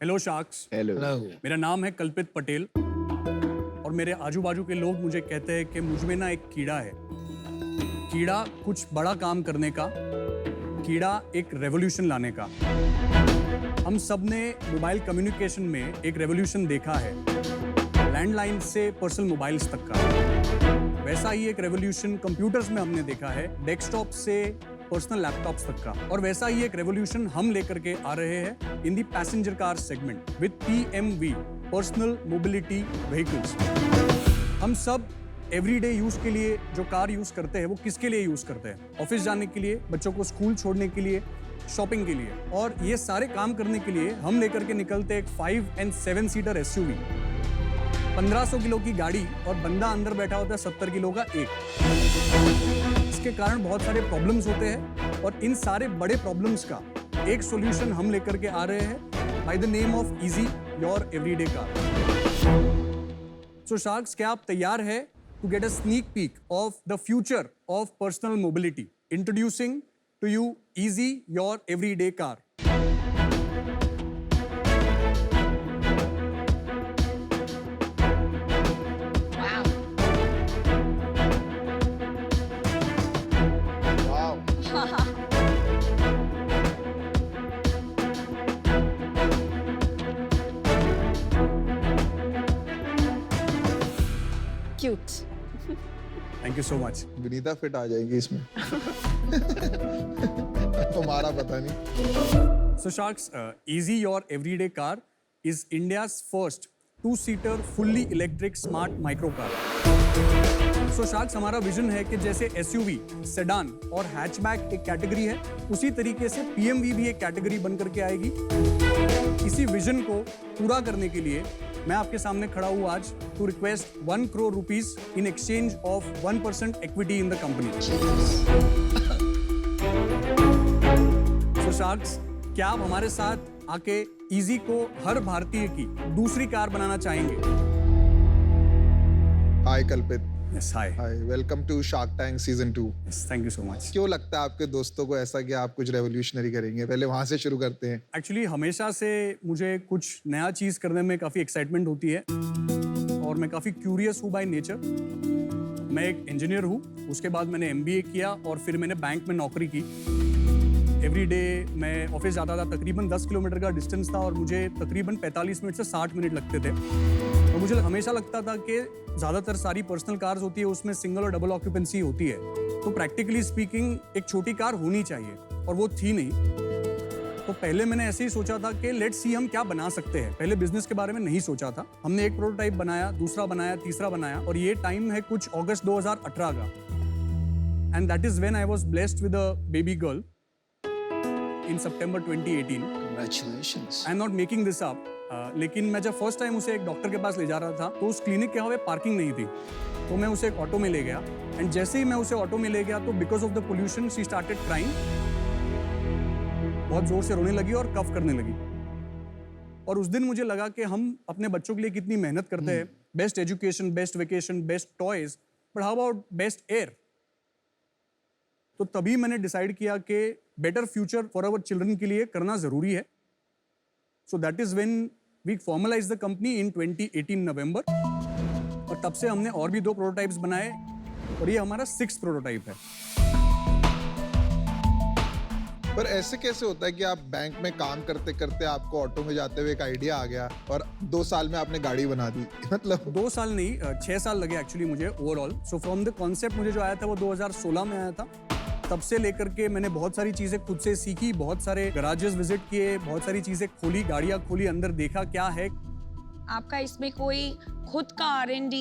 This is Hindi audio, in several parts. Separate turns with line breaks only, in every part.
Hello sharks.
हेलो।
मेरा नाम है कल्पित पटेल और मेरे आजू बाजू के लोग मुझे कहते हैं कि मुझ में ना एक कीड़ा है। कीड़ा कुछ बड़ा काम करने का, कीड़ा एक रेवोल्यूशन लाने का। हम सब ने मोबाइल कम्युनिकेशन में एक रेवोल्यूशन देखा है, लैंडलाइन से पर्सनल मोबाइल्स तक का। वैसा ही एक रेवोल्यूशन कंप्यूटर्स में हमने देखा है, डेस्कटॉप से पर्सनल लैपटॉप्स तक का। और वैसा ही एक रेवोल्यूशन हम लेकर के आ रहे हैं in the passenger car segment with PMV, personal mobility vehicles. हम सब एवरीडे यूज के लिए जो कार यूज करते हैं वो किसके लिए यूज करते हैं? ऑफिस जाने के लिए, बच्चों को स्कूल छोड़ने के लिए, शॉपिंग के लिए। और ये सारे काम करने के लिए हम लेकर के निकलते एक 5 and 7 सीटर SUV, 1500 किलो की गाड़ी, और बंदा अंदर बैठा होता है 70 किलो का एक। इसके कारण बहुत सारे प्रॉब्लम्स होते हैं और इन सारे बड़े प्रॉब्लम्स का एक सॉल्यूशन हम लेकर के आ रहे हैं by the name of easy your everyday car. So sharks, क्या आप तैयार है to get a sneak peek of the future of personal mobility? Introducing to you easy your everyday car.
Cute.
Thank you so much.
Vinita fit आ जाएगी इसमें। तुम्हारा पता नहीं।
So Sharks, Easy Your Everyday Car is India's first two-seater fully electric smart micro car. So Sharks, हमारा विजन है कि जैसे SUV, सेडान और हैचबैक एक कैटेगरी है, उसी तरीके से PMV भी एक कैटेगरी बन करके आएगी। इसी विजन को पूरा करने के लिए मैं आपके सामने खड़ा हूँ आज to request 1 crore rupees in exchange of 1% equity in the company. So Sharks, क्या आप हमारे साथ आके इजी को हर भारतीय की दूसरी कार बनाना चाहेंगे?
हाय Kalpit.
Yes, hi.
Hi, welcome to shark tank season 2।
Yes, thank you so much.
क्यों लगता है आपके दोस्तों को ऐसा कि आप कुछ रेवोल्यूशनरी करेंगे? पहले वहां से शुरू करते हैं।
एक्चुअली हमेशा से मुझे कुछ नया चीज़ करने में काफ़ी एक्साइटमेंट होती है और मैं काफ़ी क्यूरियस हूँ बाय नेचर। मैं एक इंजीनियर हूँ, उसके बाद मैंने MBA किया और फिर मैंने बैंक में नौकरी की। एवरी डे मैं ऑफिस जाता था, तकरीबन 10 किलोमीटर का डिस्टेंस था और मुझे तकरीबन 45 मिनट से 60 मिनट लगते थे। तो मुझे हमेशा लगता था कि ज़्यादातर सारी पर्सनल कार्स होती है उसमें सिंगल और डबल ऑक्यूपेंसी होती है, तो प्रैक्टिकली स्पीकिंग एक छोटी कार होनी चाहिए, और वो थी नहीं। तो पहले मैंने ऐसे ही सोचा था कि लेट्स सी हम क्या बना सकते हैं। पहले बिजनेस के बारे में नहीं सोचा था। हमने एक प्रोटोटाइप बनाया, दूसरा बनाया, तीसरा बनाया, और ये टाइम है कुछ अगस्त 2018 का। And that is when I was blessed with a baby girl in September 2018।
Congratulations.
I am not making this up. लेकिन मैं जब फर्स्ट टाइम उसे एक डॉक्टर के पास ले जा रहा था तो उस क्लिनिक के यहाँ पे पार्किंग नहीं थी, तो मैं उसे एक ऑटो में ले गया। एंड जैसे ही मैं उसे ऑटो में ले गया तो because of the pollution she started crying, बहुत जोर से रोने लगी और कफ करने लगी। और उस दिन मुझे लगा कि हम अपने बच्चों के लिए कितनी मेहनत करते हैं, best education, best vacation, best toys, but how about best air? तो तभी मैंने डिसाइड किया कि better future for our children के लिए करना जरूरी है। So that is when we formalize the company in 2018 November, और तब से हमने और भी 2 प्रोटोटाइप्स बनाए और ये हमारा 6th प्रोटोटाइप है।
पर ऐसे कैसे होता है कि आप बैंक में काम करते करते आपको ऑटो में जाते हुए एक आइडिया आ गया और 2 साल में आपने गाड़ी बना दी? मतलब
2 साल नहीं, 6 साल लगे एक्चुअली मुझे overall. So from the concept मुझे जो आया था वो 2016 में आया था। तब से लेकर के मैंने बहुत सारी चीज़ें खुद से सीखी, बहुत सारे गराजेस विजिट किए, बहुत सारी चीज़ें खोली, गाड़ियाँ खोली, अंदर देखा क्या है।
आपका इसमें कोई खुद का R&D,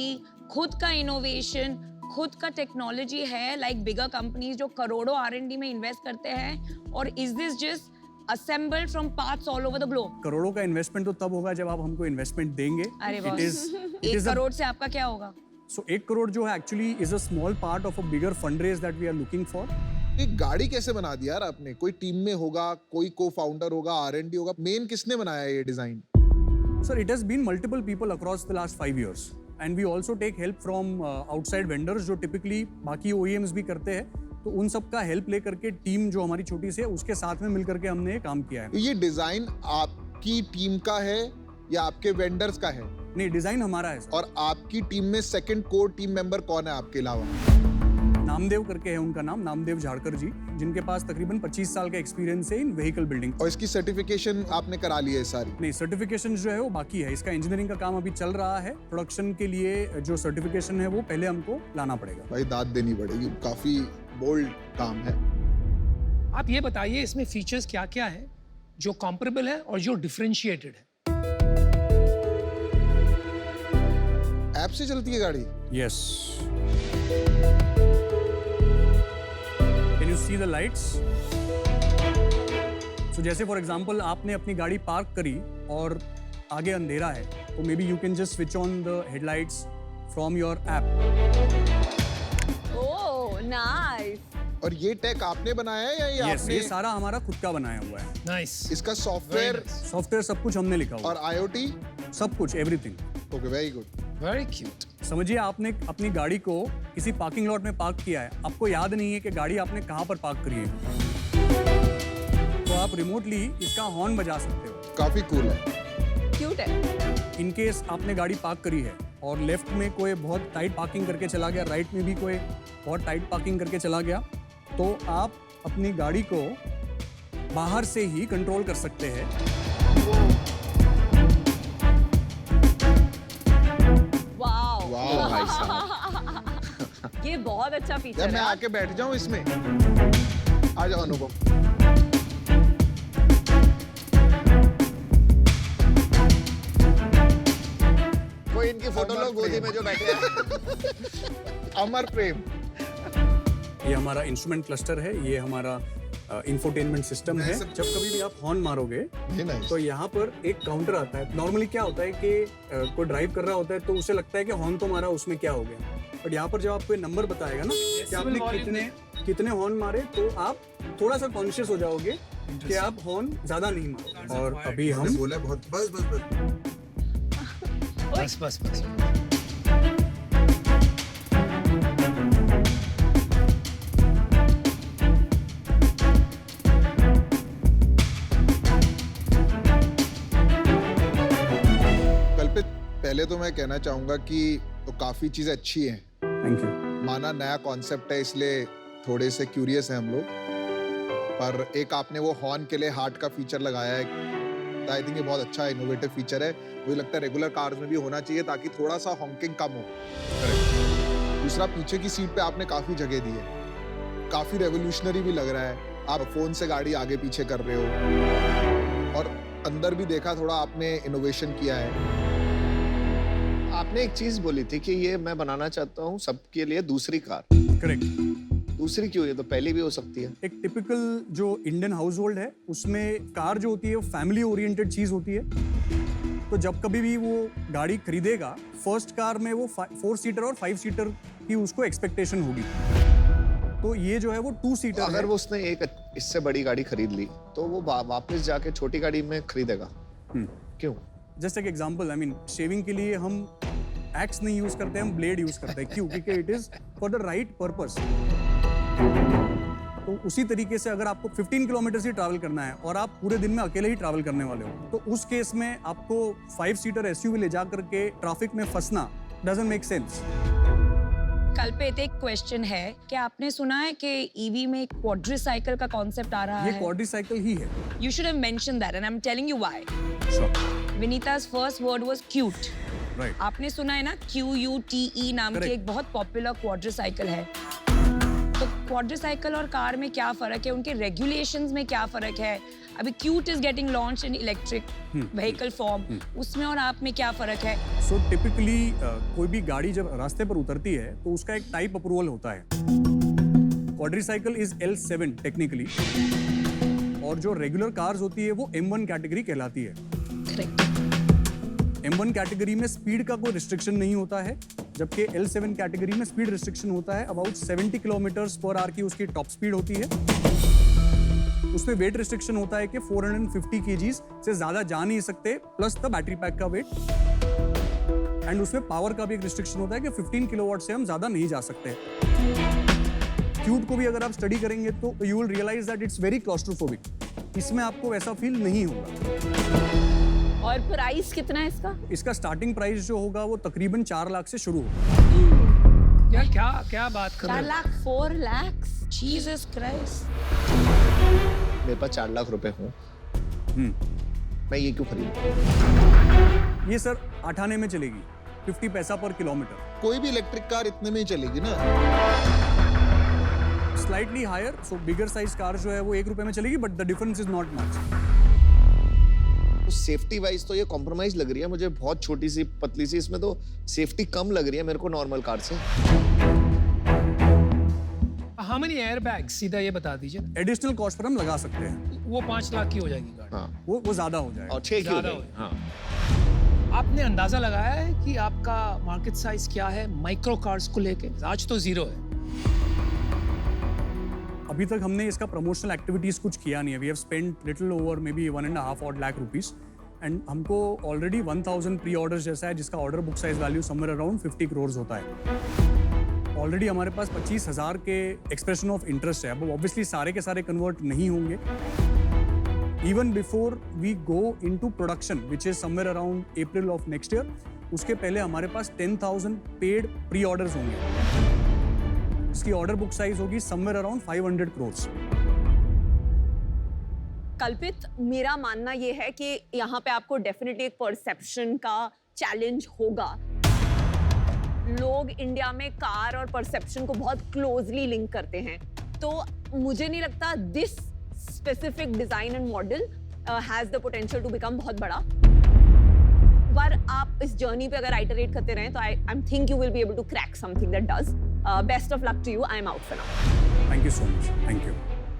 खुद का इनोवेशन, खुद का टेक्नोलॉजी है, लाइक बिगर कंपनीज जो करोड़ों R&D में इन्वेस्ट करते हैं, और is this just assembled from parts all over the globe?
करोड़ों का इन्वेस्टमेंट तो तब होगा जब आप हमको इन्वेस्टमेंट देंगे।
अरे
It
बॉस,
is
1 करोड़ से आपका क्या होगा?
So 1 करोड़ जो है actually is a small part of a bigger fund raise that we are looking for.
एक गाड़ी कैसे बना दी यार आपने? कोई टीम में होगा, कोई को फाउंडर होगा, R&D होगा, मेन किसने बनाया ये design?
Sir, it has been multiple people across the last 5 years, and we also take help from outside vendors जो typically बाकी OEMs भी करते हैं। तो उन सब का हेल्प लेकर के टीम जो हमारी छोटी सी है उसके साथ में मिलकर के हमने ये काम किया है।
ये डिजाइन आप आपकी टीम का है या आपके वेंडर्स का है?
नहीं, डिजाइन हमारा है सर।
और आपकी टीम में सेकंड कोर टीम मेंबर कौन है आपके अलावा?
नामदेव करके है उनका नाम, नामदेव झाड़कर जी, जिनके पास तकरीबन 25 साल का एक्सपीरियंस है इन व्हीकल बिल्डिंग।
और इसकी सर्टिफिकेशन आपने करा ली है सारी?
नहीं, सर्टिफिकेशन जो है वो बाकी है। इसका इंजीनियरिंग का काम अभी चल रहा है। प्रोडक्शन के लिए जो सर्टिफिकेशन है वो पहले हमको लाना पड़ेगा।
भाई दाद देनी पड़ेगी, काफी बोल्ड काम है।
आप ये बताइए इसमें फीचर्स क्या क्या है जो कंपेरेबल है और जो डिफरेंशिएटेड है?
ऐप से चलती है गाड़ी?
Yes. Can you see the lights? So जैसे फॉर एग्जांपल आपने अपनी गाड़ी पार्क करी और आगे अंधेरा है, तो may be you can just switch on the headlights from your app.
Oh nice.
और ये टेक आपने बनाया है या ये
यस,
आपने?
ये सारा हमारा खुद का बनाया हुआ है।
नाइस।
इसका सॉफ्टवेयर
सॉफ्टवेयर सब कुछ हमने लिखा हुआ
और आईओटी?
है, सब कुछ, everything.
Okay, very good.
Very cute.
समझिए आपने अपनी गाड़ी को किसी पार्किंग लॉट में पार्क किया है, आपको याद नहीं है कि गाड़ी आपने कहाँ पर पार्क करी है, तो आप रिमोटली इसका हॉर्न बजा सकते हो।
काफी कूल है।
क्यूट है।
इन केस आपने गाड़ी पार्क करी है और लेफ्ट में कोई बहुत टाइट पार्किंग करके चला गया, राइट में भी कोई बहुत टाइट पार्किंग करके चला गया, तो आप अपनी गाड़ी को बाहर से ही कंट्रोल कर सकते हैं।
वाओ।
वाह भाई साहब।
ये बहुत अच्छा
यार
फीचर
मैं
है।
आके बैठ जाऊं इसमें? आ जाओ अनुपम।
कोई इनकी फोटो लो गोदी में जो बैठे हैं।
अमर प्रेम।
ये हमारा इंस्ट्रूमेंट क्लस्टर है, ये हमारा इंफोटेनमेंट सिस्टम है। जब कभी भी आप हॉर्न मारोगे
ये nice।
तो यहाँ पर एक काउंटर आता है। नॉर्मली क्या होता है कि कोई ड्राइव कर रहा होता है तो उसे लगता है कि हॉर्न तो मारा, उसमें क्या हो गया, बट यहाँ पर जब आपको ये नंबर बताएगा ना कि आपने कितने हॉर्न मारे, तो आप थोड़ा सा कॉन्शियस हो जाओगे कि आप हॉर्न ज्यादा नहीं मारोगे। और अभी हम
बोला बहुत, बस बस बस।
बस बस बस।
कल्पित, पहले तो मैं कहना चाहूंगा कि तो काफी चीजें अच्छी हैं।
Thank you.
माना नया कॉन्सेप्ट है इसलिए थोड़े से क्यूरियस हैं हम लोग, पर एक आपने वो हॉर्न के लिए हार्ट का फीचर लगाया है, आई थिंक ये बहुत अच्छा इनोवेटिव फीचर है। मुझे लगता है रेगुलर कार्स में भी होना चाहिए ताकि थोड़ा सा हॉकिंग कम हो। दूसरा, पीछे की सीट पे आपने काफी जगह दी है, काफी रेवोल्यूशनरी भी लग रहा है। आप फोन से गाड़ी आगे पीछे कर रहे हो और अंदर भी देखा थोड़ा आपने इनोवेशन किया है।
आपने एक चीज बोली थी कि ये मैं बनाना चाहता हूँ सबके लिए दूसरी कार।
करेक्ट।
दूसरी क्यों? ये तो पहली भी हो सकती है।
एक टिपिकल जो इंडियन हाउस होल्ड है उसमें कार जो होती है वो फैमिली ओरिएंटेड चीज होती है। तो जब कभी भी वो गाड़ी खरीदेगा, फर्स्ट कार में वो 4 सीटर और 5 सीटर की उसको एक्सपेक्टेशन होगी। तो ये जो है वो 2 सीटर
अगर वो उसने एक इससे बड़ी गाड़ी खरीद ली तो वो वापस जाके छोटी गाड़ी में खरीदेगा क्यों?
जस्ट एक एग्जांपल, आई मीन शेविंग के लिए हम एक्स नहीं यूज करते, हम ब्लेड यूज करते हैं। क्यों? क्योंकि it is for the right purpose. तो उसी तरीके से अगर आपको 15 किलोमीटर ही ट्रैवल करना है और आप पूरे दिन में अकेले ही ट्रैवल करने वाले हो, तो उस केस में आपको 5 सीटर एसयूवी ले जा करके ट्रैफिक में फंसना डजंट मेक सेंस।
कल्पित, एक क्वेश्चन है कि आपने सुना है कि ईवी में एक क्वाड्रीसाइकिल का कॉन्सेप्ट आ रहा
ये
है?
क्वाड्रीसाइकिल ही है।
You should have mentioned that and I'm telling you why. Vinita's first word was cute.
Right.
आपने सुना है ना QUTE नाम की
Correct.
एक बहुत पॉपुलर क्वाड्रीसाइकिल है। तो क्वाड्रीसाइकिल और कार में क्या फर्क है, उनके रेगुलेशंस में क्या फर्क है? अभी cute is getting launch in electric vehicle form, उसमें और आप में क्या फर्क है?
सो टिपिकली कोई भी गाड़ी जब रास्ते पर उतरती है तो उसका एक टाइप अप्रूवल होता है। क्वाड्रीसाइकिल इज L7 टेक्निकली, और जो रेगुलर कार्स होती है वो M1 कैटेगरी कहलाती है। M1 कैटेगरी में स्पीड का कोई रिस्ट्रिक्शन नहीं होता है, जबकि L7 कैटेगरी में स्पीड रिस्ट्रिक्शन होता है। अबाउट 70 किलोमीटर्स पर आवर की उसकी टॉप स्पीड होती है। उसमें वेट रिस्ट्रिक्शन होता है कि 450 kgs से ज्यादा जा नहीं सकते, प्लस द बैटरी पैक का वेट। एंड उसमें पावर का भी एक रिस्ट्रिक्शन होता है कि 15 किलोवाट से हम ज्यादा नहीं जा सकते। क्यूट को भी अगर आप स्टडी करेंगे तो you will realize that it's very claustrophobic. इसमें आपको वैसा फील नहीं होगा।
और प्राइस कितना है इसका?
इसका स्टार्टिंग प्राइस जो होगा वो तकरीबन 4 लाख से शुरू होगा।
क्या क्या क्या बात कर
4
रहे हो?
लाख
4 lakhs.
Jesus Christ.
मेरे पास 4 लाख रुपए हों, मैं ये क्यों खरीदूं?
ये सर 8 आने में चलेगी, 50 पैसा पर किलोमीटर।
कोई भी इलेक्ट्रिक कार इतने में ही चलेगी ना।
स्लाइटली हायर, सो बिगर साइज कार जो है वो 1 रुपए में चलेगी, but the difference is not much.
तो सेफ्टी वाइज तो ये कॉम्प्रोमाइज लग रही है मुझे, बहुत छोटी सी पतली सी, इसमें तो सेफ्टी कम लग रही है मेरे को नॉर्मल कार से।
हाउ मेनी एयरबैग्स, सीधा ये बता दीजिए।
एडिशनल कॉस्ट पर हम लगा सकते हैं,
वो 5 लाख की हो जाएगी गाड़ी।
हाँ,
वो ज्यादा हो जाएगा।
और 6 की हो
ज़्यादा
जाएगी।
हो
हाँ,
आपने अंदाजा लगाया है कि आपका मार्केट साइज क्या है माइक्रो कार्स को लेके? आज तो 0 है।
अभी तक हमने इसका प्रमोशनल एक्टिविटीज कुछ किया नहीं है। We have spent little over maybe 1.5 odd lakh rupees, and हमको ऑलरेडी 1000 प्री ऑर्डर्स जैसा है, जिसका order book size value somewhere around 50 crores होता है। ऑलरेडी हमारे पास 25,000 के एक्सप्रेशन ऑफ इंटरेस्ट है। अब ऑब्वियसली सारे के सारे कन्वर्ट नहीं होंगे। Even before we go into production which is somewhere around April of next year, उसके पहले हमारे पास 10,000 पेड प्री ऑर्डर्स होंगे। इसकी ऑर्डर बुक साइज होगी समवेयर अराउंड 500 crores।
कल्पित, मेरा मानना ये है कि यहाँ पे आपको डेफिनेटली एक परसेप्शन का चैलेंज होगा। लोग इंडिया में कार और परसेप्शन को बहुत क्लोजली लिंक करते हैं, तो मुझे नहीं लगता this specific design and model has the potential to become बहुत बड़ा। पर आप इस जर्नी पे अगर आइटरेट करते रहें तो I think you will be able to crack something that does. Best of luck to you. I am out for now.
Thank you so much. Thank you.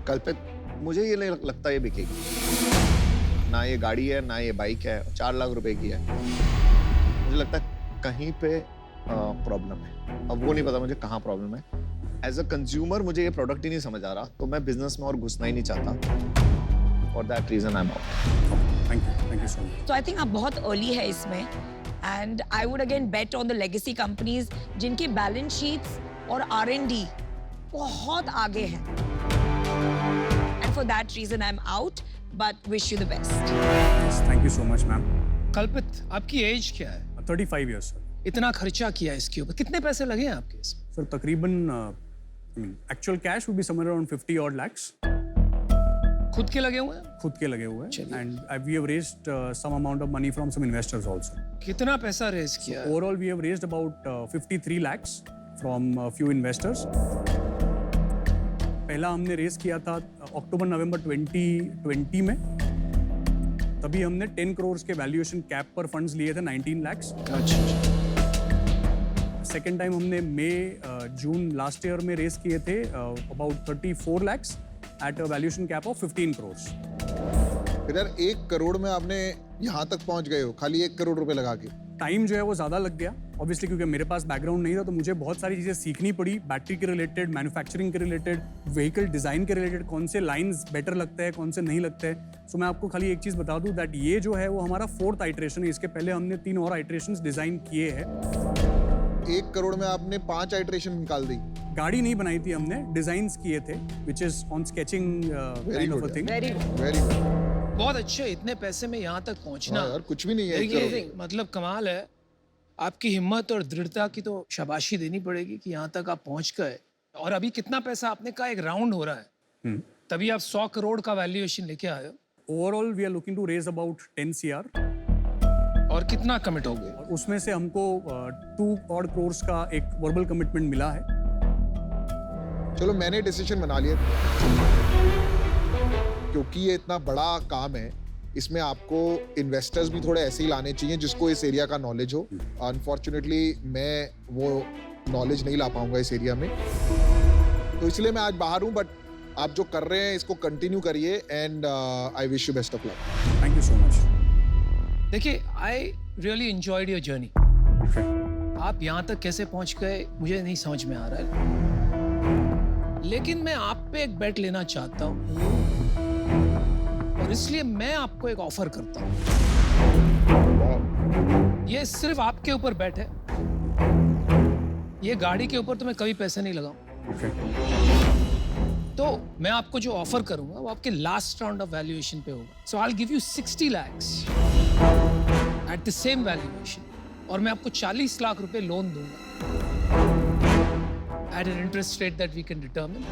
Kalpit, मुझे ये नहीं लगता ये बिकेगी। ना ये गाड़ी है, ना ये बाइक है, 4 लाख रुपए की है। मुझे लगता है कहीं पे प्रॉब्लम है। अब वो नहीं पता मुझे कहाँ प्रॉब्लम है। एज अ कंज्यूमर मुझे ये प्रोडक्ट ही नहीं समझ आ रहा, तो मैं बिजनेस में और घुसना ही नहीं चाहता। For that reason I am out.
Thank you so much.
तो आई थिंक आप बहुत अर्ली है इसमें, and I would again bet on the legacy companies जिनकी बैलेंस शीट्स और R&D बहुत आगे हैं। And for that reason I am out, but wish you the best.
Thank you so much ma'am.
Kalpit, आपकी एज क्या है?
35 years सर।
इतना खर्चा किया इसके ऊपर, कितने पैसे लगे हैं आपके इसमें?
सर तकरीबन actual cash would be somewhere around 50 odd lakhs।
खुद के लगे हुए हैं?
खुद के लगे हुए हैं,
चलिए।
And we have raised some amount of money from some investors also.
कितना पैसा रेज किया है?
Overall we have raised about 53 lakhs from few investors. पहला हमने रेज किया था अक्टूबर-नवंबर 2020 में, तभी हमने 10 crores के वैल्यूएशन कैप पर फंड्स लिए थे 19 lakhs।
अच्छा।
सेकेंड टाइम हमने जून लास्ट ईयर में रेज किए थे about 34 lakhs at a valuation cap of 15 crores।
फिर यार 1 करोड़ में आपने यहाँ तक पहुँच गए हो खाली 1 करोड़ रुपए लगा के।
टाइम जो है वो ज़्यादा लग गया ऑब्वियसली, क्योंकि मेरे पास बैकग्राउंड नहीं था, तो मुझे बहुत सारी चीज़ें सीखनी पड़ी। बैटरी के रिलेटेड, मैन्युफैक्चरिंग के रिलेटेड, व्हीकल डिज़ाइन के रिलेटेड, कौन से लाइंस बेटर लगते हैं, कौन से नहीं लगते हैं। सो मैं आपको खाली एक चीज़ बता दूं दैट ये जो है वो हमारा 4th आइटरेशन है। इसके पहले हमने 3 और आइटरेशंस डिज़ाइन किए हैं।
1 करोड़ में आपने 5 आइटरेशन निकाल दी।
गाड़ी नहीं बनाई थी हमने, डिज़ाइंस किए थे, which is on sketching kind of a thing.
Very good.
Very good.
बहुत अच्छे, इतने पैसे में यहाँ तक पहुँचना
यार कुछ भी नहीं है 1
देखिए,
करोड़।
मतलब कमाल है। आपकी हिम्मत और दृढ़ता की तो शाबाशी देनी पड़ेगी कि यहाँ तक आप पहुँच गए। और अभी कितना पैसा आपने कहा, एक राउंड हो रहा है, तभी आप 100 करोड़ का वैल्यूएशन लेके आए हो।
Overall we are looking to raise about 10 CR,
और कितना कमिट हो गए?
और उसमें से हमको 2 odd crores का एक वर्बल कमिटमेंट मिला है।
चलो मैंने डिसीजन बना लिया, क्योंकि ये इतना बड़ा काम है, इसमें आपको इन्वेस्टर्स भी थोड़े ऐसे ही लाने चाहिए जिसको इस एरिया का नॉलेज हो। अनफॉर्चुनेटली मैं वो नॉलेज नहीं ला पाऊंगा इस एरिया में, तो इसलिए मैं आज बाहर हूँ। बट आप जो कर रहे हैं इसको कंटिन्यू करिए, and I wish you best of luck.
Thank you so much.
देखिए, I really enjoyed your journey. आप यहाँ तक कैसे पहुँच गए मुझे नहीं समझ में आ रहा है, लेकिन मैं आप पे एक बेट लेना चाहता हूँ, और इसलिए मैं आपको एक ऑफर करता हूँ। ये सिर्फ आपके ऊपर बेट है, ये गाड़ी के ऊपर तो मैं कभी पैसे नहीं लगाऊं। तो मैं आपको जो ऑफर करूंगा वो आपके लास्ट राउंड ऑफ वैल्यूएशन पे होगा। So I will give you 60 lakhs at the same valuation और मैं आपको 40 लाख रुपए लोन दूंगा at an interest rate that we can determine.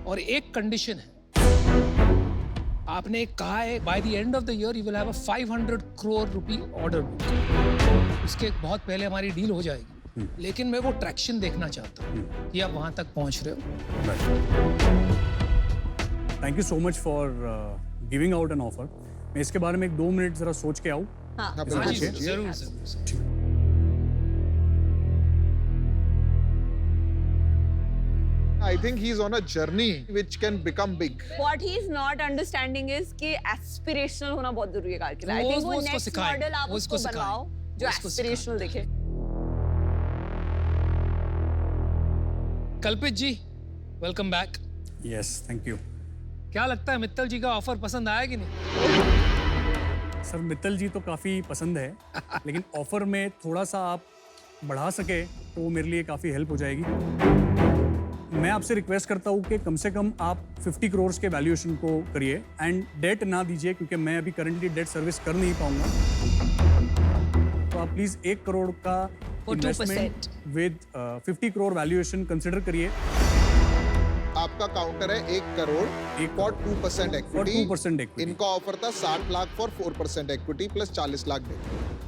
और एक कंडीशन है, आपने कहा है by the end of the year you will have a 500 crore rupee order book. उसके बहुत पहले हमारी डील हो जाएगी, लेकिन मैं वो ट्रैक्शन देखना चाहता हूँ कि आप वहां तक पहुंच रहे हो।
Thank you so much for giving out an offer. मैं इसके बारे में 1-2 मिनट जरा सोच के आऊँ।
हाँ
हाँ,
हाँ जी,
बिल्कुल।
जरूर जरूर।
I think he's on a journey which can become big.
What he is not understanding is कि aspirational होना बहुत जरूरी है कार के लिए। I think वो
उसको
next
सिखाएं,
model आप
वो
उसको
उसको
बनवाओ
सिखाएं,
जो
वो उसको
aspirational दिखे।
Kalpit ji, welcome back.
Yes, thank you.
क्या लगता है मित्तल जी का ऑफर पसंद आया कि नहीं?
सर मित्तल जी तो काफ़ी पसंद है, लेकिन ऑफर में थोड़ा सा आप बढ़ा सके तो वो मेरे लिए काफ़ी हेल्प हो जाएगी। मैं आपसे रिक्वेस्ट करता हूँ कि कम से कम आप 50 करोड़ के वैल्यूएशन को करिए एंड डेट ना दीजिए, क्योंकि मैं अभी करंटली डेट सर्विस कर नहीं पाऊंगा। तो आप प्लीज़ 1 करोड़ का
For 2%.
Investment with 50 crore valuation consider करिए।
आपका काउंटर है 1 crore for 2%
for
equity.
2% equity.
इनका ऑफर था 60 lakh for 4% equity plus 40 lakh debt.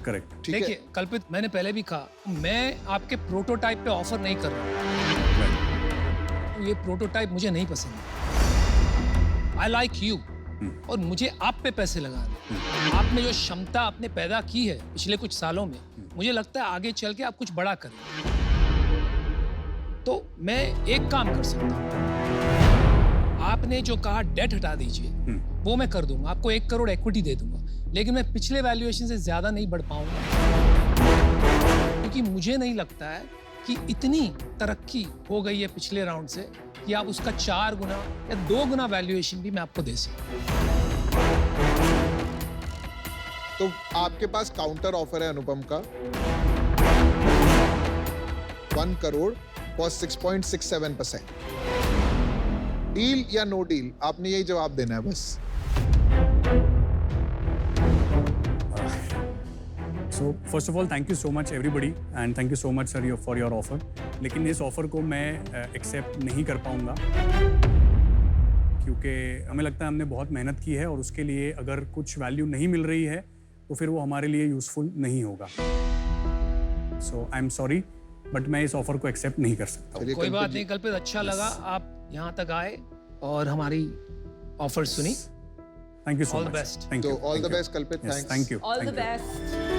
Correct.
ठीक है।
देखिए कल्पित, मैंने पहले भी कहा मैं आपके प्रोटोटाइप पे ऑफर नहीं कर रहा हूँ। ये प्रोटोटाइप मुझे नहीं पसंद। आई लाइक यू और मुझे आप पे पैसे लगाने। आपने जो क्षमता आपने पैदा की है पिछले कुछ सालों में, मुझे लगता है आगे चल के आप कुछ बड़ा करें। तो मैं एक काम कर सकता हूँ, आपने जो कहा डेट हटा दीजिए, वो मैं कर दूंगा, आपको 1 करोड़ इक्विटी दे दूंगा, लेकिन मैं पिछले वैल्यूएशन से ज्यादा नहीं बढ़ पाऊंगा, क्योंकि मुझे नहीं लगता है कि इतनी तरक्की हो गई है पिछले राउंड से कि आप उसका 4 गुना या 2 गुना वैल्यूएशन भी मैं आपको दे सकूं।
तो आपके पास काउंटर ऑफर है अनुपम का 1 करोड़ फॉर 6.67%। डील या नो डील, आपने यही जवाब देना है बस।
So first of all thank you so much everybody and thank you so much sir for your offer. लेकिन इस ऑफर को मैं एक्सेप्ट नहीं कर पाऊंगा, क्योंकि हमें लगता है हमने बहुत मेहनत की है और उसके लिए अगर कुछ वैल्यू नहीं मिल रही है तो फिर वो हमारे लिए यूजफुल नहीं होगा। So I am sorry, but मैं इस ऑफर को एक्सेप्ट नहीं कर सकता हूँ।
चलिए
कोई
कल्पित
बात
जी।
नहीं कल्पित, अच्छा लगा आप यहाँ तक आए और हमारी ऑफर सुनी।
Thank you so
All the
much.
best.
Thank
तो
यू।
ऑल द बेस्ट कल्पित। Thanks.
Thank you.
All the best.